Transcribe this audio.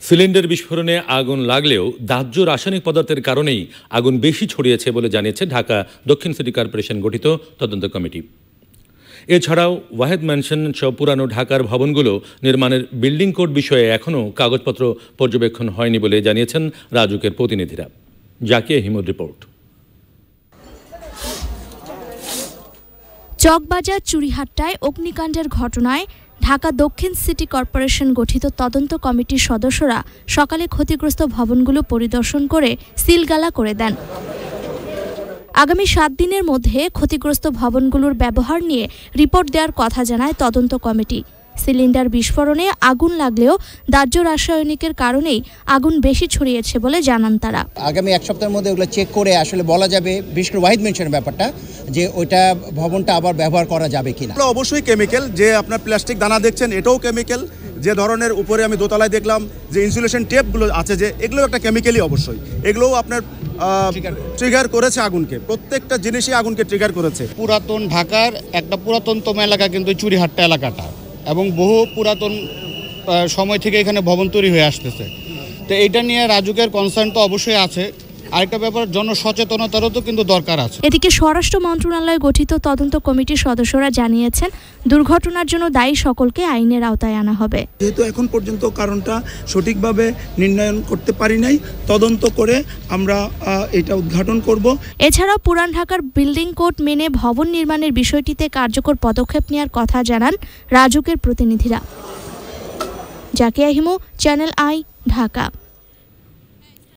Cylinder বিস্ফোরণে আগুন লাগলেও দাহ্য রাসায়নিক পদার্থের কারণেই আগুন বেশি ছড়িয়েছে বলে জানিয়েছে ঢাকা দক্ষিণ সিটি কর্পোরেশন গঠিত তদন্ত কমিটি। এছাড়াও ওয়াহেদ ম্যানশন সহ পুরানো ঢাকার ভবনগুলো নির্মাণের বিল্ডিং কোড বিষয়ে এখনও কাগজপত্র পর্যবেক্ষণ হয়নি বলে জানিয়েছেন রাজুকের প্রতিনিধিরা। জাকিয়া হিমুর রিপোর্ট। চকবাজার চুরিহাট্টায় অগ্নিকাণ্ডের ঘটনায় ঢাকা দক্ষিণ সিটি কর্পোরেশন গঠিত তদন্ত কমিটির সদস্যরা সকালে ক্ষতিগ্রস্ত ভবনগুলো পরিদর্শন করে সিলগালা করে দেন। আগামী 7 দিনের মধ্যে ক্ষতিগ্রস্ত ভবনগুলোর ব্যবহার নিয়ে রিপোর্ট দেওয়ার কথা জানায় তদন্ত কমিটি। সিলিন্ডার বিস্ফোরণে আগুন লাগলেও দাহ্য রাসায়নিকের কারণেই আগুন বেশি ছড়িয়েছে বলে জানান তারা। আগামী 1 সপ্তাহের মধ্যে ওগুলো চেক করে আসলে বলা যাবে, বিশেষ করে ওয়াহিদ মেনশনের ব্যাপারটা, যে ওইটা ভবনটা আবার ব্যবহার করা যাবে কিনা। অবশ্যই কেমিক্যাল, যে আপনার প্লাস্টিক দানা দেখছেন এটাও কেমিক্যাল। যে ধরনের উপরে আমি দোতলায় দেখলাম যে ইনসুলেশন টেপগুলো আছে, যে এগুলো একটা কেমিক্যালই অবশ্যই। এগুলোও আপনার ট্রিগার করেছে আগুনকে, প্রত্যেকটা জিনিসই আগুনকে ট্রিগার করেছে। পুরাতন ঢাকার একটা পুরাতনতম এলাকা কিন্তু চুরিহাট্টা এলাকাটা, এবং বহু পুরাতন সময় থেকে এখানে ভবন তৈরি হয়ে আসতেছে। তো এইটা নিয়ে রাজুকের কনসার্ন তো অবশ্যই আছে। আরেকটা ব্যাপার, জনসচেতনতারও তো কিন্তু দরকার আছে। এদিকে স্বরাষ্ট্র মন্ত্রণালয় গঠিত তদন্ত কমিটির সদস্যরা জানিয়েছেন, দুর্ঘটনার জন্য দায়ী সকলকে আইনের আওতায় আনা হবে। যেহেতু এখন পর্যন্ত কারণটা সঠিকভাবে নির্ণয়ন করতে পারি নাই, তদন্ত করে আমরা এটা উদ্ঘাটন করব। এছাড়াও পুরান ঢাকার বিল্ডিং কোড মেনে ভবন নির্মাণের বিষয়টিতে কার্যকর পদক্ষেপ নেওয়ার কথা জানান রাজুকের প্রতিনিধিরা। Zakia Himu, channel I, Dhaka.